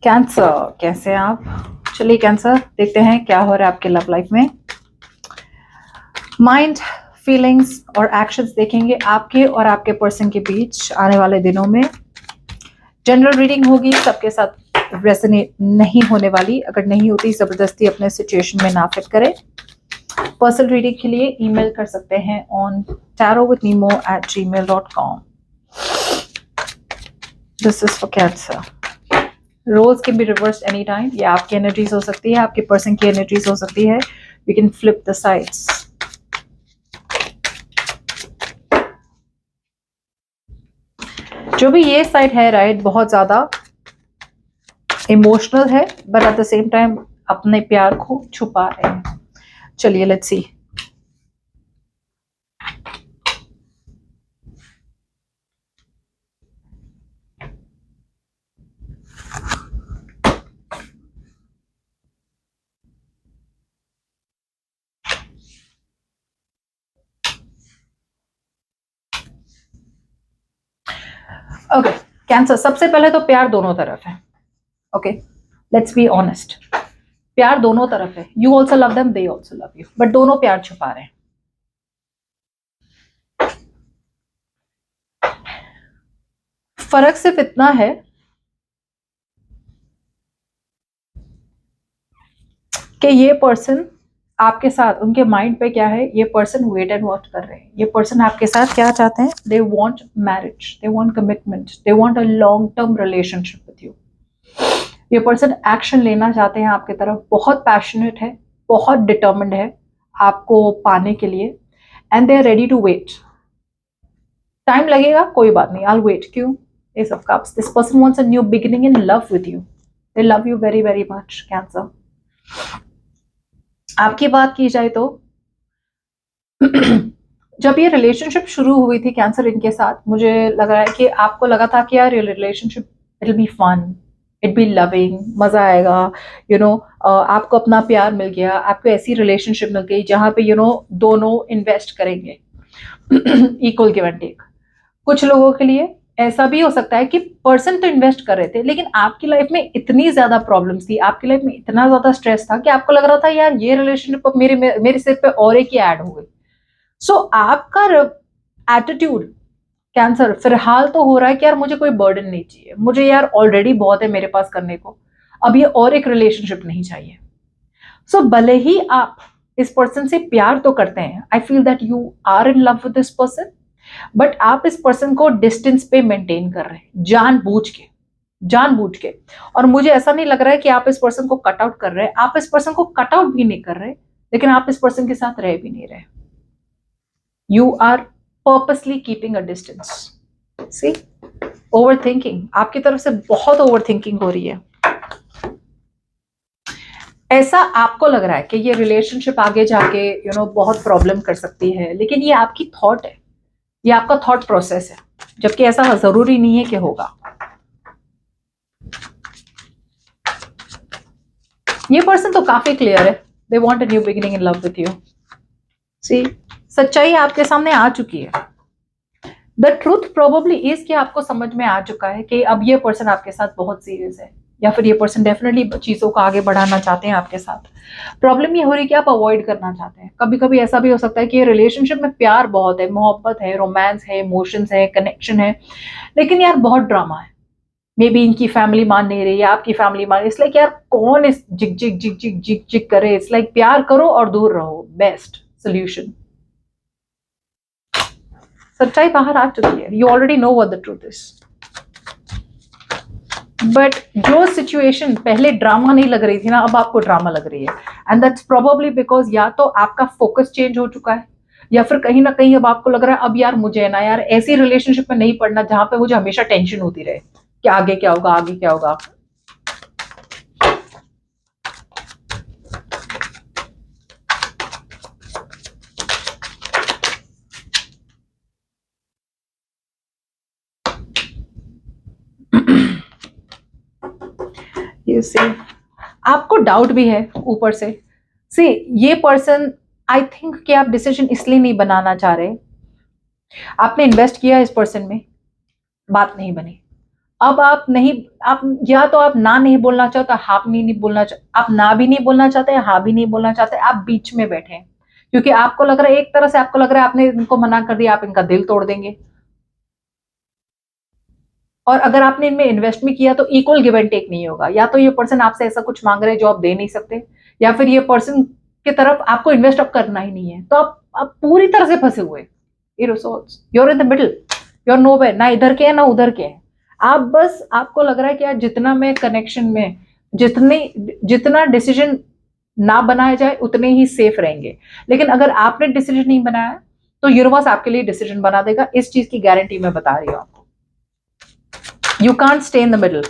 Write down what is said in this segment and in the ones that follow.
Cancer, कैसे हैं आप? चलिए कैंसर, देखते हैं क्या हो रहा है आपके लव लाइफ में। माइंड, फीलिंग्स और एक्शंस देखेंगे आपके और आपके पर्सन के बीच आने वाले दिनों में। जनरल रीडिंग होगी, सबके साथ रेजोनेट नहीं होने वाली। अगर नहीं होती जबरदस्ती अपने सिचुएशन में ना फिट करें। पर्सनल रीडिंग के लिए ईमेल कर सकते हैं on tarotwithnemo@gmail.com। This is for cancer. Roles can be reversed any time. ये आपकी एनर्जीज हो सकती है, आपके पर्सन की एनर्जीज हो सकती है। We can flip the sides. जो भी ये साइड है राइट, बहुत ज्यादा इमोशनल है, but at the same time अपने प्यार को छुपा रहे हैं। चलिए लेट्स सी। ओके कैंसर, सबसे पहले तो प्यार दोनों तरफ है। ओके लेट्स बी ऑनेस्ट, प्यार दोनों तरफ है। You also love them, they also love you, but दोनों प्यार छुपा रहे हैं। फर्क सिर्फ इतना है कि ये पर्सन आपके साथ, उनके माइंड पे क्या है, ये पर्सन वेट एंड वॉच कर रहे हैं। ये पर्सन आपके साथ क्या चाहते हैं? They want marriage, they want commitment, they want a long term relationship with you. ये पर्सन एक्शन लेना चाहते हैं आपकी तरफ, बहुत पैशनेट है, बहुत डिटर्मिन्ड है आपको पाने के लिए, and they are ready to wait. Time लगेगा, कोई बात नहीं, आई विल वेट। क्यों? Ace of cups, this person wants a new beginning in love with you. They love you very very much cancer. आपकी बात की जाए तो जब ये रिलेशनशिप शुरू हुई थी कैंसर इनके साथ, मुझे लग रहा है कि आपको लगा था कि यार ये relationship it will be fun, it be loving, मजा आएगा। आपको अपना प्यार मिल गया, आपको ऐसी रिलेशनशिप मिल गई जहां पे दोनों इन्वेस्ट करेंगे इक्वल गिव एंड टेक। कुछ लोगों के लिए ऐसा भी हो सकता है कि पर्सन तो इन्वेस्ट कर रहे थे, लेकिन आपकी लाइफ में इतनी ज्यादा प्रॉब्लम्स थी, आपकी लाइफ में इतना ज्यादा स्ट्रेस था कि आपको लग रहा था यार ये रिलेशनशिप अब मेरे सिर पे और एक ही ऐड हो गई। सो आपका एटीट्यूड कैंसर फिलहाल तो हो रहा है कि यार मुझे कोई बर्डन नहीं चाहिए, मुझे यार ऑलरेडी बहुत है मेरे पास करने को, अब ये और एक रिलेशनशिप नहीं चाहिए। सो भले ही आप इस पर्सन से प्यार तो करते हैं, I feel that you are in love with this person, but आप इस पर्सन को डिस्टेंस पे मेंटेन कर रहे हैं जानबूझ के। और मुझे ऐसा नहीं लग रहा है कि आप इस पर्सन को कट आउट कर रहे हैं, आप इस पर्सन को कट आउट भी नहीं कर रहे, लेकिन आप इस पर्सन के साथ रह भी नहीं रहे। You are purposely keeping a distance. See, over thinking, आपकी तरफ से बहुत ओवर थिंकिंग हो रही है। ऐसा आपको लग रहा है कि ये रिलेशनशिप आगे जाके बहुत प्रॉब्लम कर सकती है, लेकिन ये आपकी थॉट है, ये आपका थॉट प्रोसेस है, जबकि ऐसा जरूरी नहीं है कि होगा। ये पर्सन तो काफी क्लियर है, they want a new beginning in love with you. See, सच्चाई आपके सामने आ चुकी है। द ट्रूथ प्रोबेबली इज कि आपको समझ में आ चुका है कि अब ये पर्सन आपके साथ बहुत सीरियस है, या फिर ये पर्सन डेफिनेटली चीजों को आगे बढ़ाना चाहते हैं आपके साथ। प्रॉब्लम ये हो रही है कि आप अवॉइड करना चाहते हैं। कभी कभी ऐसा भी हो सकता है कि ये रिलेशनशिप में प्यार बहुत है, मोहब्बत है, रोमांस है, इमोशंस है, कनेक्शन है, लेकिन यार बहुत ड्रामा है। मे बी इनकी फैमिली मान नहीं रही है, आपकी फैमिली मान, इट्स लाइक यार कौन इस जिग जिग जिग जिग जिग जिग करे। इट्स लाइक प्यार करो और दूर रहो, बेस्ट सोल्यूशन। सच्चाई बाहर आ चुकी है, you already know what the truth is. But जो सिचुएशन पहले ड्रामा नहीं लग रही थी ना, अब आपको ड्रामा लग रही है, एंड दैट्स प्रोबेबली बिकॉज या तो आपका फोकस चेंज हो चुका है, या फिर कहीं ना कहीं अब आपको लग रहा है अब यार मुझे ना यार ऐसी रिलेशनशिप में नहीं पड़ना जहां पे मुझे हमेशा टेंशन होती रहे कि आगे क्या होगा, आगे क्या होगा। You see, आपको डाउट भी है ऊपर से। सी, ये पर्सन, आई थिंक कि आप डिसीजन इसलिए नहीं बनाना चाह रहे, आपने इन्वेस्ट किया इस पर्सन में, बात नहीं बनी, अब आप नहीं, आप या तो आप ना नहीं बोलना चाहते, हाँ भी नहीं बोलना चाहते, आप ना भी नहीं बोलना चाहते, हाँ भी नहीं बोलना चाहते, आप बीच में बैठे हैं, क्योंकि आपको लग रहा है, एक तरह से आपको लग रहा है आपने इनको मना कर दिया, आप इनका दिल तोड़ देंगे। और अगर आपने इनमें इन्वेस्ट भी किया तो इक्वल गिव एंड टेक नहीं होगा, या तो ये पर्सन आपसे ऐसा कुछ मांग रहे हैं जो आप दे नहीं सकते, या फिर ये पर्सन की तरफ आपको इन्वेस्ट अब करना ही नहीं है, तो आप पूरी तरह से फंसे हुए, you're in the middle, you're no way, ना इधर के है ना उधर के हैं। आप बस, आपको लग रहा है कि यार जितना मैं कनेक्शन में, जितनी जितना डिसीजन ना बनाया जाए उतने ही सेफ रहेंगे, लेकिन अगर आपने डिसीजन नहीं बनाया तो यूनिवर्स आपके लिए डिसीजन बना देगा, इस चीज की गारंटी मैं बता रही हूँ आपको। You can't stay in the middle,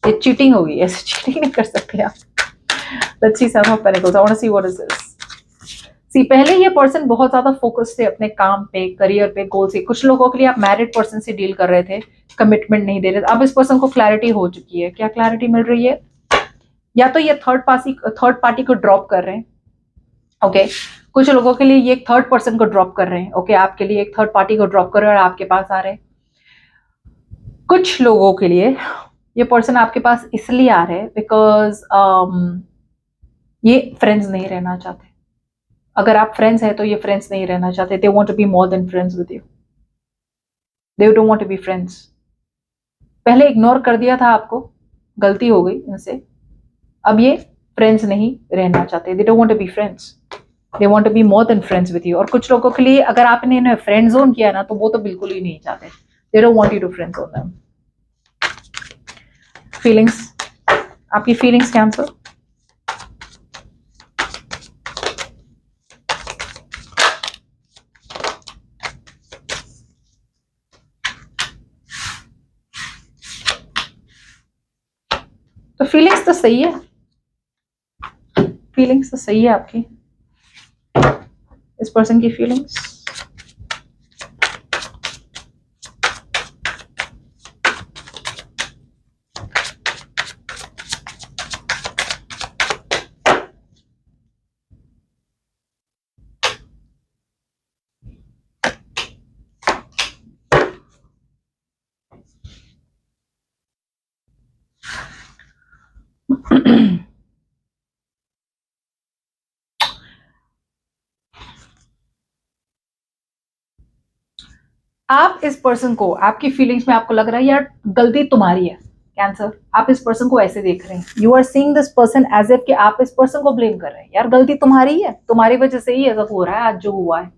ये चीटिंग होगी, ऐसे चीटिंग नहीं कर सकते आप। Let's see seven of pentacles, I want to see what is this. See, पहले ये पर्सन बहुत ज्यादा फोकस थे अपने काम पे, करियर पे, गोल से। कुछ लोगों के लिए आप मैरिड पर्सन से डील कर रहे थे, कमिटमेंट नहीं दे रहे थे, अब इस पर्सन को क्लैरिटी हो चुकी है। क्या क्लैरिटी मिल रही है? या तो ये थर्ड पार्टी को ड्रॉप कर रहे हैं, ओके कुछ लोगों के लिए ये एक थर्ड पर्सन को ड्रॉप कर रहे हैं, ओके आपके लिए एक थर्ड पार्टी को ड्रॉप कर रहे हैं और आपके पास आ रहे हैं। कुछ लोगों के लिए ये पर्सन आपके पास इसलिए आ रहे हैं बिकॉज ये फ्रेंड्स नहीं रहना चाहते। अगर आप फ्रेंड्स हैं तो ये फ्रेंड्स नहीं रहना चाहते, they want to be more than friends with you, they don't want to be friends. पहले इग्नोर कर दिया था आपको, गलती हो गई इनसे, अब ये फ्रेंड्स नहीं रहना चाहते, they don't want to be friends, they want to be more than friends with you. और कुछ लोगों के लिए अगर आपने इन्हें फ्रेंड जोन किया ना तो वो तो बिल्कुल ही नहीं चाहते, they don't want you to friend zone them. Feelings, आपकी फीलिंग्स कैंसर। तो फीलिंग्स तो सही है, फीलिंग्स तो सही है आपकी, इस पर्सन की फीलिंग्स। आप इस पर्सन को, आपकी फीलिंग्स में आपको लग रहा है यार गलती तुम्हारी है कैंसर, आप इस पर्सन को ऐसे देख रहे हैं, you are seeing this person as if कि आप इस पर्सन को ब्लेम कर रहे हैं, यार गलती तुम्हारी है, तुम्हारी वजह से ही ऐसा हो रहा है आज जो हुआ है।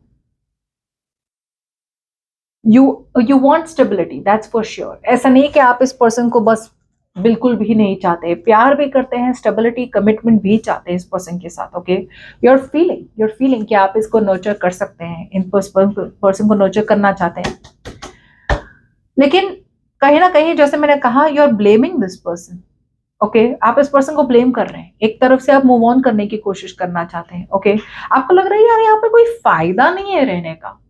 You you want stability, that's for sure. ऐसा नहीं कि आप इस पर्सन को बस बिल्कुल भी नहीं चाहते, प्यार भी करते हैं, स्टेबिलिटी कमिटमेंट भी चाहते हैं इस पर्सन के साथ, ओके। यूर फीलिंग कि आप इसको नर्चर कर सकते हैं, इन पर्सन को नर्चर करना चाहते हैं, लेकिन कहीं ना कहीं जैसे मैंने कहा you are blaming this person, okay आप इस पर्सन को ब्लेम कर रहे हैं, एक तरफ से आप मूव ऑन करने की कोशिश करना चाहते हैं, ओके आपको लग रहा है यार यहाँ पे कोई फायदा नहीं है रहने का।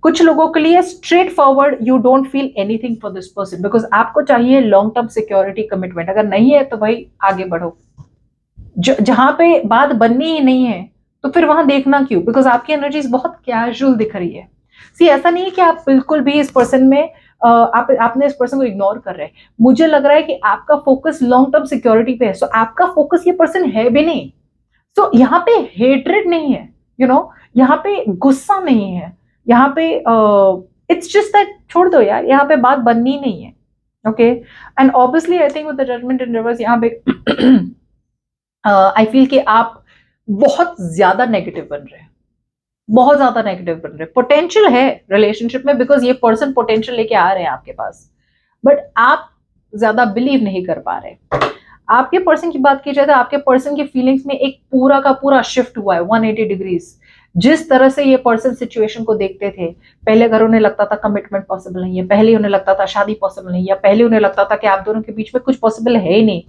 कुछ लोगों के लिए straight forward, you don't feel anything for this person because आपको चाहिए लॉन्ग टर्म सिक्योरिटी कमिटमेंट, अगर नहीं है तो भाई आगे बढ़ो, जहां पे बात बननी ही नहीं है तो फिर वहां देखना क्यों, बिकॉज आपकी एनर्जीज बहुत कैजुअल दिख रही है। सी ऐसा नहीं है कि आप बिल्कुल भी इस पर्सन में आपने इस पर्सन को इग्नोर कर रहे हैं, मुझे लग रहा है कि आपका फोकस लॉन्ग टर्म सिक्योरिटी पे है, सो आपका फोकस ये पर्सन है भी नहीं, सो यहाँ पे हेट्रेड नहीं है, यू नो यहाँ पे गुस्सा नहीं है, यहाँ पे इट्स जस्ट दैट छोड़ दो यार, यहाँ पे बात बननी नहीं है, okay. And obviously I think with the judgement in reverse यहाँ पे आई फील कि आप बहुत ज्यादा नेगेटिव बन रहे हैं, बहुत ज्यादा नेगेटिव बन रहे हैं। पोटेंशियल है रिलेशनशिप में बिकॉज ये पर्सन पोटेंशियल लेके आ रहे हैं आपके पास, बट आप ज्यादा बिलीव नहीं कर पा रहे। आपके पर्सन की बात की जाए तो आपके पर्सन की फीलिंग्स में एक पूरा का पूरा शिफ्ट हुआ है 180 डिग्रीज। जिस तरह से ये पर्सन सिचुएशन को देखते थे, पहले अगर उन्हें लगता था कमिटमेंट पॉसिबल नहीं है, पहले उन्हें लगता था शादी पॉसिबल नहीं है, पहले उन्हें लगता था कि आप दोनों के बीच में कुछ पॉसिबल है ही नहीं,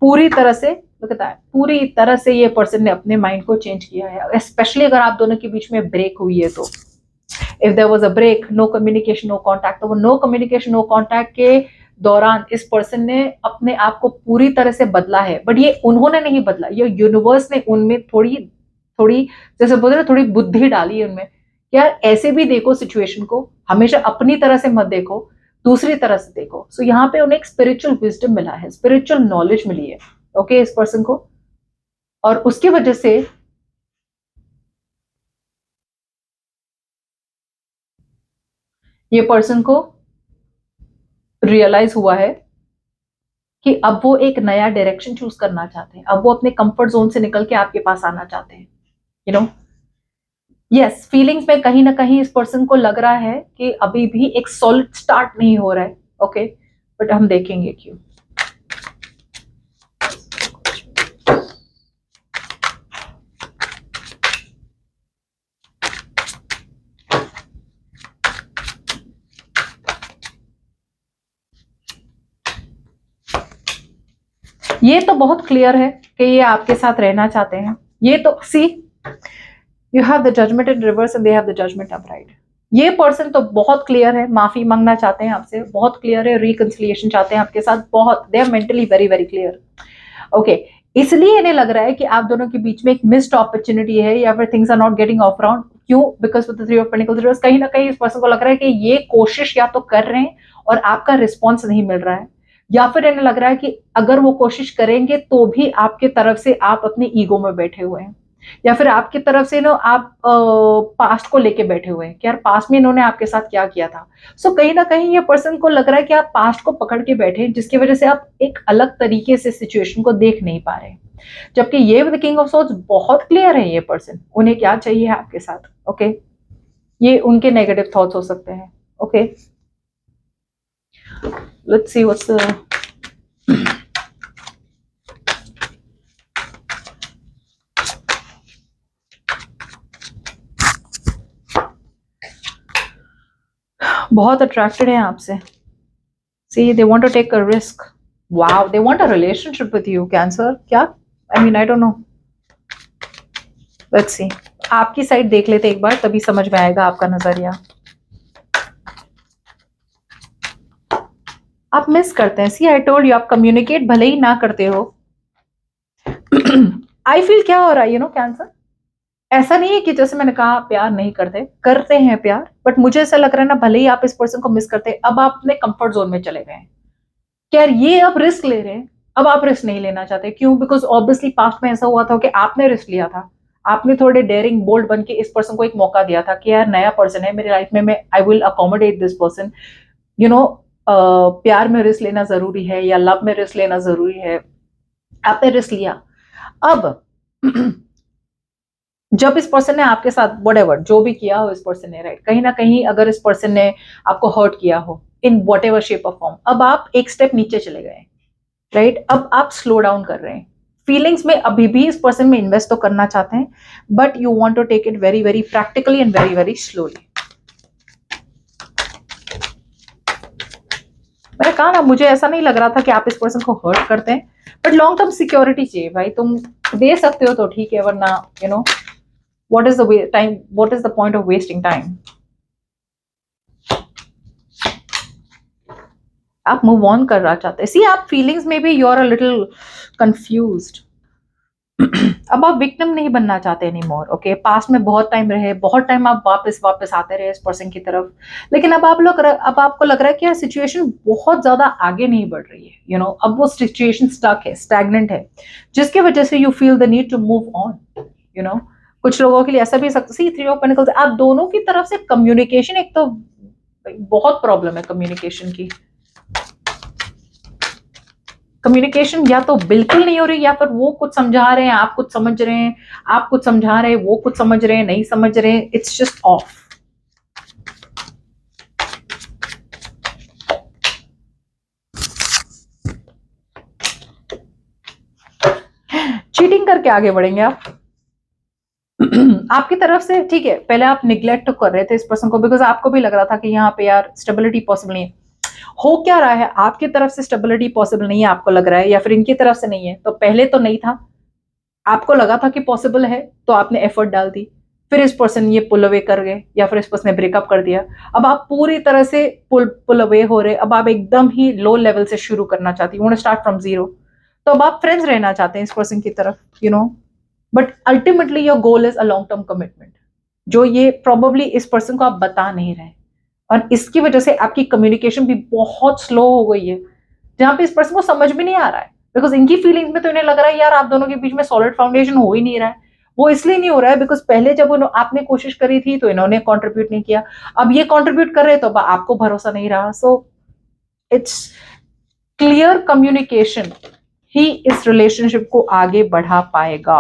पूरी तरह से लगता है, पूरी तरह से ये पर्सन ने अपने माइंड को चेंज किया है, स्पेशली अगर आप दोनों के बीच में ब्रेक हुई है तो। If there was a break, no communication no contact, तो वो नो कम्युनिकेशन नो कॉन्टैक्ट के दौरान इस पर्सन ने अपने आप को पूरी तरह से बदला है, बट ये उन्होंने नहीं बदला, ये यूनिवर्स ने उनमें थोड़ी थोड़ी जैसे बोलते ना थोड़ी बुद्धि डाली है उनमें, यार ऐसे भी देखो सिचुएशन को, हमेशा अपनी तरह से मत देखो, दूसरी तरह से देखो। सो यहाँ पे उन्हें एक स्पिरिचुअल विजडम मिला है, स्पिरिचुअल नॉलेज मिली है, ओके, इस पर्सन को, और उसकी वजह से ये पर्सन को रियलाइज हुआ है कि अब वो एक नया डायरेक्शन चूज करना चाहते हैं, अब वो अपने कंफर्ट जोन से निकल के आपके पास आना चाहते हैं, यू नो। यस, फीलिंग्स में कहीं ना कहीं इस पर्सन को लग रहा है कि अभी भी एक सॉलिड स्टार्ट नहीं हो रहा है, ओके, बट हम देखेंगे क्यों। ये तो बहुत क्लियर है कि ये आपके साथ रहना चाहते हैं। ये तो see, you have the judgement in reverse and they have the judgement upright. ये पर्सन तो बहुत क्लियर है, माफी मांगना चाहते हैं आपसे, बहुत क्लियर है, रिकंसिलिएशन चाहते हैं आपके साथ, बहुत, they are mentally very very clear, okay. इसलिए इन्हें लग रहा है कि आप दोनों के बीच में एक मिस्ड अपॉर्चुनिटी है, या फिर things are not getting off round. क्यों? Because with the three of pentacles, कहीं ना कहीं इस पर्सन को लग रहा है कि ये कोशिश या तो कर रहे हैं और आपका रिस्पॉन्स नहीं मिल रहा है, या फिर इन्हें लग रहा है कि अगर वो कोशिश करेंगे तो भी आपके तरफ से आप अपने ईगो में बैठे हुए हैं, या फिर आपकी तरफ से ना आप पास्ट को लेके बैठे हुए हैं कि यार पास्ट में इन्होंने आपके साथ क्या किया था। सो कहीं ना कहीं ये पर्सन को लग रहा है कि आप पास्ट को पकड़ के बैठे हैं, जिसकी वजह से आप एक अलग तरीके से सिचुएशन को देख नहीं पा रहे हैं। जबकि ये विद किंग ऑफ सोर्ड्स बहुत क्लियर है, ये पर्सन उन्हें क्या चाहिए आपके साथ, ओके। ये उनके नेगेटिव थॉट्स हो सकते हैं, ओके। लेट्स सी व्हाट्स बहुत अट्रैक्टेड है आपसे। See, they want to take a risk. Wow, they want a relationship with you, Cancer. क्या? I mean, I don't know. Let's see. आपकी साइड देख लेते एक बार, तभी समझ में आएगा आपका नजरिया। आप मिस करते हैं। See, I told you, आप कम्युनिकेट भले ही ना करते हो। I feel क्या हो रहा है, कैंसर, ऐसा नहीं है कि जैसे मैंने कहा प्यार नहीं करते, करते हैं प्यार, बट मुझे ऐसा लग रहा है ना, भले ही आप इस पर्सन को मिस करते, अब आप अपने कंफर्ट जोन में चले गए हैं। क्या ये अब रिस्क ले रहे हैं, अब आप रिस्क नहीं लेना चाहते। क्यों? बिकॉज ऑब्वियसली पास्ट में ऐसा हुआ था कि आपने रिस्क लिया था, आपने थोड़े डेयरिंग बोल्ड बन के इस पर्सन को एक मौका दिया था कि यार नया पर्सन है मेरी लाइफ में, मैं I will accommodate this person, you know. प्यार में रिस्क लेना जरूरी है या लव में रिस्क लेना जरूरी है, आपने रिस्क लिया। अब जब इस पर्सन ने आपके साथ व्हाटएवर जो भी किया हो, इस पर्सन ने, राइट, कहीं ना कहीं अगर इस पर्सन ने आपको हर्ट किया हो in whatever shape of form, अब आप एक स्टेप नीचे चले गए, राइट। अब आप स्लो डाउन कर रहे हैं। फीलिंग्स में अभी भी इस पर्सन में इन्वेस्ट तो करना चाहते हैं, but you want to take it very very practically and very very slowly. मैंने कहा ना, मुझे ऐसा नहीं लग रहा था कि आप इस पर्सन को हर्ट करते हैं, बट लॉन्ग टर्म सिक्योरिटी चाहिए भाई। तुम दे सकते हो तो ठीक है, वरना what is the time, what is the point of wasting time? आप मूव ऑन करना चाहते हैं। सी, आप फीलिंग्स में भी you are a little confused. अब आप विक्टिम नहीं बनना चाहते एनी मोर, ओके। पास्ट में बहुत टाइम रहे, बहुत टाइम आप वापस आते रहे इस पर्सन की तरफ, लेकिन अब अब आपको लग रहा है कि यार सिचुएशन बहुत ज्यादा आगे नहीं बढ़ रही है, अब वो सिचुएशन स्टक है, स्टैग्नेंट है, जिसकी वजह से you feel the need to move on. कुछ लोगों के लिए ऐसा भी सकता है, थ्री ऑफ पेंटिकल्स, आप दोनों की तरफ से कम्युनिकेशन, एक तो बहुत प्रॉब्लम है कम्युनिकेशन की। कम्युनिकेशन या तो बिल्कुल नहीं हो रही, या फिर वो कुछ समझा रहे हैं, आप कुछ समझ रहे हैं, आप कुछ समझा रहे हैं, वो कुछ समझ रहे हैं, नहीं समझ रहे हैं, इट्स जस्ट ऑफ। चीटिंग करके आगे बढ़ेंगे आप। आपकी तरफ से ठीक है, पहले आप निग्लेक्ट कर रहे थे इस पर्सन को, बिकॉज आपको भी लग रहा था कि यहाँ पे यार स्टेबिलिटी पॉसिबल नहीं है। हो क्या रहा है, आपकी तरफ से स्टेबिलिटी पॉसिबल नहीं है आपको लग रहा है, या फिर इनकी तरफ से नहीं है। तो पहले तो नहीं था, आपको लगा था कि पॉसिबल है, तो आपने एफर्ट डाल दी, फिर इस पर्सन ये पुल अवे कर गए, या फिर इस पर्सन ने ब्रेकअप कर दिया। अब आप पूरी तरह से पुल अवे हो रहे, अब आप एकदम ही लो लेवल से शुरू करना चाहती हूँ, स्टार्ट फ्रॉम जीरो। तो अब आप फ्रेंड्स रहना चाहते हैं इस पर्सन की तरफ, but ultimately your goal is a long term commitment, जो ये प्रोबेबली इस पर्सन को आप बता नहीं रहे, और इसकी वजह से आपकी कम्युनिकेशन भी बहुत स्लो हो गई है, जहां पे इस पर्सन को समझ भी नहीं आ रहा है, बिकॉज इनकी फीलिंग्स में तो इन्हें लग रहा है यार आप दोनों के बीच में सॉलिड फाउंडेशन हो ही नहीं रहा है। वो इसलिए नहीं हो रहा है बिकॉज पहले जब आपने कोशिश करी थी तो इन्होंने कंट्रीब्यूट नहीं किया, अब ये कंट्रीब्यूट कर रहे हैं तो अब आपको भरोसा नहीं रहा। सो इट्स क्लियर कम्युनिकेशन ही इस रिलेशनशिप को आगे बढ़ा पाएगा।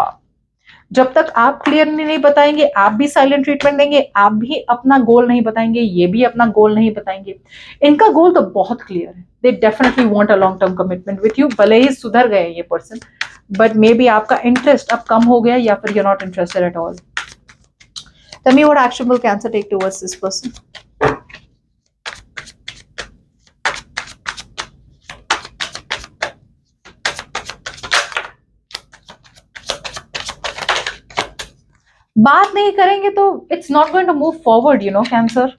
जब तक आप क्लियरली नहीं बताएंगे, आप भी साइलेंट ट्रीटमेंट देंगे, आप भी अपना गोल नहीं बताएंगे, ये भी अपना गोल नहीं बताएंगे। इनका गोल तो बहुत क्लियर है, they definitely want a long term commitment with you. भले ही सुधर गए ये पर्सन, बट मे बी आपका इंटरेस्ट अब कम हो गया या फिर you are not interested at all. Tell me what action will cancer take towards this person. बात नहीं करेंगे तो it's not going to move forward, you know cancer.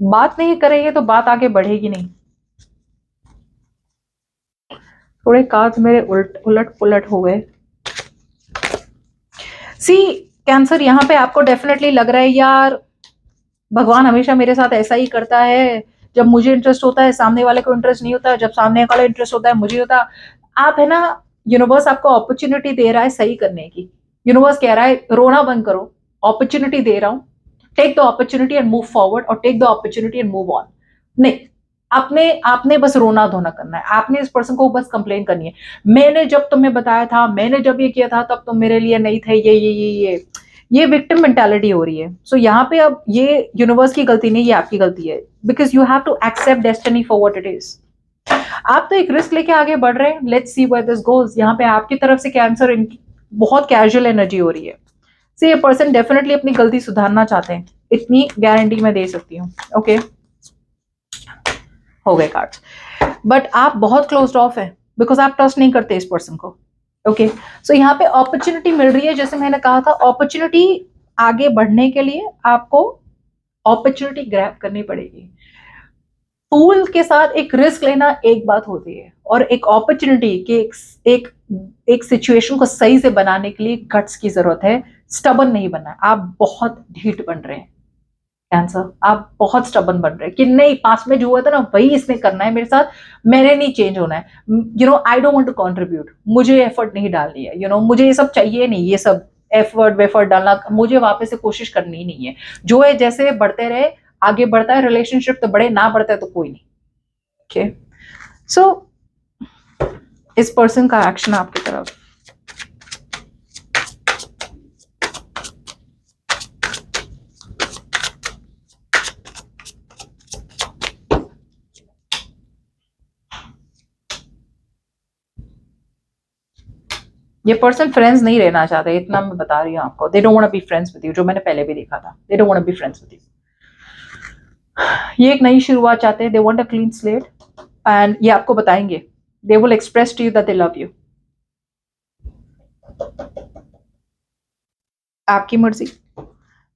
बात नहीं करेंगे तो बात आगे बढ़ेगी नहीं। थोड़े कार्ड्स मेरे उलट पुलट हो गए। सी कैंसर, यहां पे आपको डेफिनेटली लग रहा है यार भगवान हमेशा मेरे साथ ऐसा ही करता है, जब मुझे इंटरेस्ट होता है सामने वाले को इंटरेस्ट नहीं होता, जब सामने वाले इंटरेस्ट होता है मुझे होता। आप है ना, यूनिवर्स आपको अपॉर्चुनिटी दे रहा है सही करने की। यूनिवर्स कह रहा है रोना बंद करो, अपॉर्चुनिटी दे रहा हूं, take the opportunity and move forward, और take the opportunity and move on. नहीं, आपने आपने बस रोना धोना करना है, आपने इस पर्सन को बस कंप्लेन करनी है, मैंने जब तुम्हें बताया था, मैंने जब ये किया था तब तुम मेरे लिए नहीं थे, ये विक्टिम मेंटालिटी हो रही है। सो यहाँ पे अब ये यूनिवर्स की गलती नहीं, ये आपकी गलती है, because you have to accept destiny for what it is. आप तो एक रिस्क लेके आगे बढ़ रहे हैं, let's see where this goes. यहाँ पे आपकी तरफ से कैंसर बहुत कैजुअल एनर्जी हो रही है। सो ये पर्सन डेफिनेटली अपनी गलती सुधारना चाहते हैं, इतनी गारंटी मैं दे सकती हूँ। ओके, हो गए कार्ड्स, बट आप बहुत क्लोज्ड ऑफ है बिकॉज आप ट्रस्ट नहीं करते इस पर्सन को। ओके, सो यहाँ पे अपॉर्चुनिटी मिल रही है, जैसे मैंने कहा था अपॉर्चुनिटी आगे बढ़ने के लिए आपको अपॉर्चुनिटी ग्रैब करनी पड़ेगी। टूल के साथ एक रिस्क लेना एक बात होती है, और एक अपॉर्चुनिटी के एक सिचुएशन को सही से बनाने के लिए गट्स की जरूरत है, स्टबन नहीं बनना है। आप बहुत ढीठ बन रहे हैं कैंसर, आप बहुत स्टबन बन रहे हैं कि नहीं पास में जो हुआ था ना वही इसने करना है मेरे साथ, मैंने नहीं चेंज होना है, you know I don't want to contribute, मुझे एफर्ट नहीं डालनी है, यू नो मुझे ये सब चाहिए नहीं, ये सब एफर्ट वेफर्ट डालना मुझे वापस से कोशिश करनी ही नहीं है। जो है जैसे बढ़ते रहे, आगे बढ़ता है रिलेशनशिप तो बढ़े, ना बढ़ता है तो कोई नहीं। ओके, सो इस पर्सन का एक्शन आपकी तरफ, ये पर्सन फ्रेंड्स नहीं रहना चाहते, इतना मैं बता रही हूँ आपको। They don't want to be friends with you, जो मैंने पहले भी देखा था, they don't want to be friends with you. ये एक नई शुरुआत चाहते हैं, they want a clean slate, and ये आपको बताएंगे, they will express to you that they love you. आपकी मर्जी।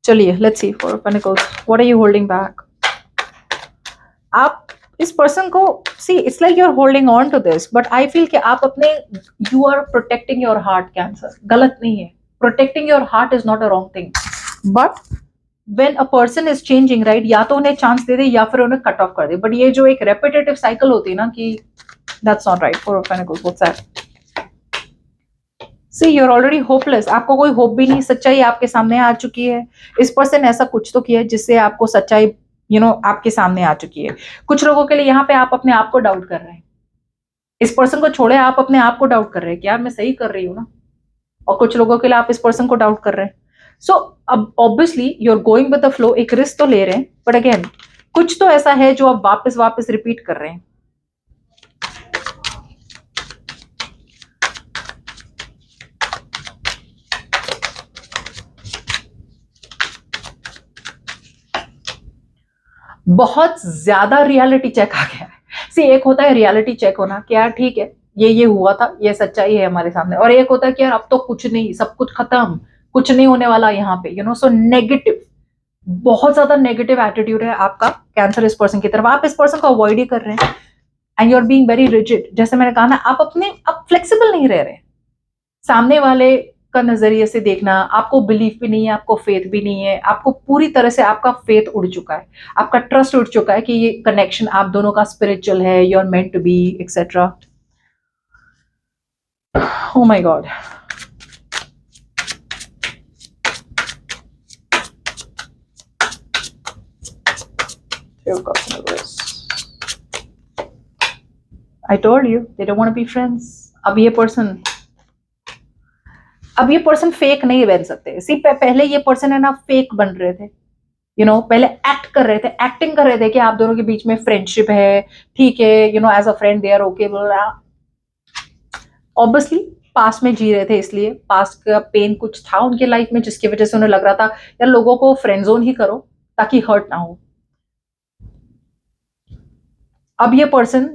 चलिए let's see for pentacles, what are you holding back. आप इस पर्सन को see, it's like you are holding on to this, but I feel कि आप अपने, you are protecting your heart cancer, गलत नहीं है, protecting your heart is not a wrong thing, but when a person is changing right, या तो उन्हें chance दे दे या फिर उन्हें कट ऑफ कर दे, बट ये जो एक रेपिटेटिव साइकिल होती है ना कि that's not right for pentacles. What's that? See you are already hopeless, आपको कोई होप भी नहीं, सच्चाई आपके सामने आ चुकी है। इस पर्सन ऐसा कुछ तो किया है जिससे आपको सच्चाई आपके सामने आ चुकी है। कुछ लोगों के लिए यहाँ पे आप अपने आप को डाउट कर रहे हैं, इस पर्सन को छोड़े आप अपने आप को डाउट कर रहे हैं कि यार मैं सही कर रही हूँ ना, और कुछ लोगों के लिए आप इस पर्सन को डाउट कर रहे हैं। सो अब obviously you are going with the flow, एक रिस्क तो ले रहे हैं, बट अगेन कुछ तो ऐसा है जो आप वापस वापस रिपीट कर रहे हैं। बहुत ज्यादा रियलिटी चेक आ गया है। सी एक होता है रियलिटी चेक होना कि यार ठीक है ये हुआ था, ये सच्चाई है हमारे सामने, और एक होता है कि यार अब तो कुछ नहीं, सब कुछ खत्म, कुछ नहीं होने वाला यहाँ पे, सो नेगेटिव, बहुत ज्यादा नेगेटिव एटीट्यूड है आपका कैंसर इस पर्सन की तरफ। आप इस पर्सन को अवॉइड ही कर रहे हैं, and you are being very rigid. जैसे मैंने कहा ना, आप फ्लेक्सिबल नहीं रह रहे, सामने वाले का नजरिए से देखना, आपको बिलीफ भी नहीं है, आपको फेथ भी नहीं है, आपको पूरी तरह से आपका फेथ उड़ चुका है, आपका ट्रस्ट उड़ चुका है कि ये कनेक्शन आप दोनों का स्पिरिचुअल है, you are meant to be etcetera. Oh my god. I told you they don't want to be friends. अब ये पर्सन फेक नहीं बन सकते। सी पहले ये पर्सन है ना फेक बन रहे थे, पहले एक्ट कर रहे थे, एक्टिंग कर रहे थे कि आप दोनों के बीच में फ्रेंडशिप है, ठीक है, as a friend they are okay. Obviously past में जी रहे थे, इसलिए पास्ट का पेन कुछ था उनके लाइफ में जिसकी वजह से उन्हें लग रहा था यार लोगों को फ्रेंड जोन ही करो ताकि हर्ट ना हो। अब ये पर्सन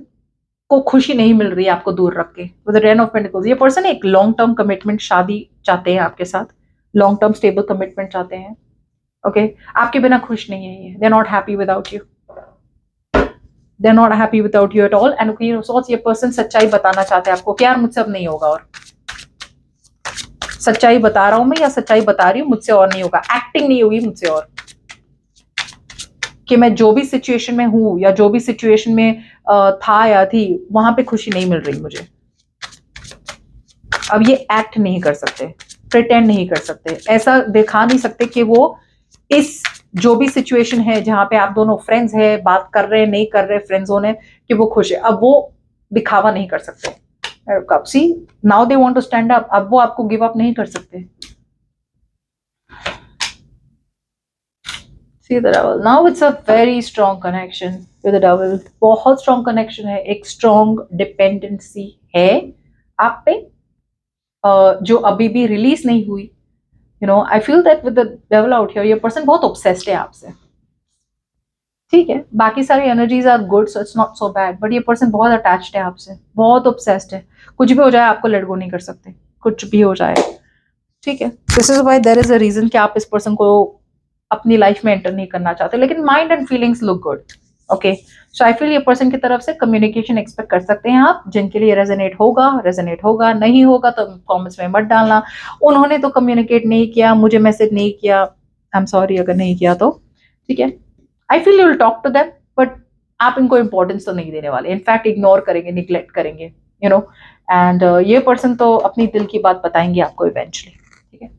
को खुशी नहीं मिल रही है आपको दूर रख के, विद द 10 ऑफ पेंटिकल्स। ये पर्सन एक लॉन्ग टर्म कमिटमेंट, शादी चाहते हैं आपके साथ, लॉन्ग टर्म स्टेबल कमिटमेंट चाहते हैं। ओके आपके बिना खुश नहीं है ये, they are not happy without you, they are not happy without you at all. And ये पर्सन सच्चाई बताना चाहते हैं आपको कि यार मुझसे अब नहीं होगा, और सच्चाई बता रहा हूं मैं या सच्चाई बता रही हूँ, मुझसे और नहीं होगा, एक्टिंग नहीं होगी मुझसे और, कि मैं जो भी सिचुएशन में हूं या जो भी सिचुएशन में था या थी वहां पे खुशी नहीं मिल रही मुझे। अब ये एक्ट नहीं कर सकते, प्रिटेंड नहीं कर सकते, ऐसा दिखा नहीं सकते कि वो इस जो भी सिचुएशन है जहां पे आप दोनों फ्रेंड्स है, बात कर रहे नहीं कर रहे, फ्रेंड्स होने कि वो खुश है, अब वो दिखावा नहीं कर सकते। कब see now they want to stand up, अब वो आपको गिव अप नहीं कर सकते। See the devil. Now it's a very strong connection with the devil. बहुत strong connection है, एक strong dependency है आप पे, जो अभी भी रिलीज नहीं हुई। I feel that with the devil out here, ये person बहुत obsessed है आपसे। ठीक है, बाकी सारी energies are good, so it's not so bad, but ये पर्सन बहुत अटैच्ड है आपसे, बहुत obsessed है। कुछ भी हो जाए आपको लेट गो नहीं कर सकते, कुछ भी हो जाए। ठीक है, this is why there is a reason कि आप इस पर्सन को अपनी लाइफ में एंटर नहीं करना चाहते, लेकिन mind and feelings look good. Okay so I feel ये पर्सन की तरफ से कम्युनिकेशन एक्सपेक्ट कर सकते हैं आप, जिनके लिए रेजोनेट होगा, नहीं होगा तो कमेंट्स में मत डालना। उन्होंने तो कम्युनिकेट नहीं किया, मुझे मैसेज नहीं किया, आई एम सॉरी अगर नहीं किया तो। ठीक है, I feel you will talk to them, but आप इनको इंपॉर्टेंस तो नहीं देने वाले, इनफैक्ट इग्नोर करेंगे, निग्लेक्ट करेंगे, एंड ये पर्सन तो अपनी दिल की बात बताएंगे आपको इवेंचुअली। ठीक है।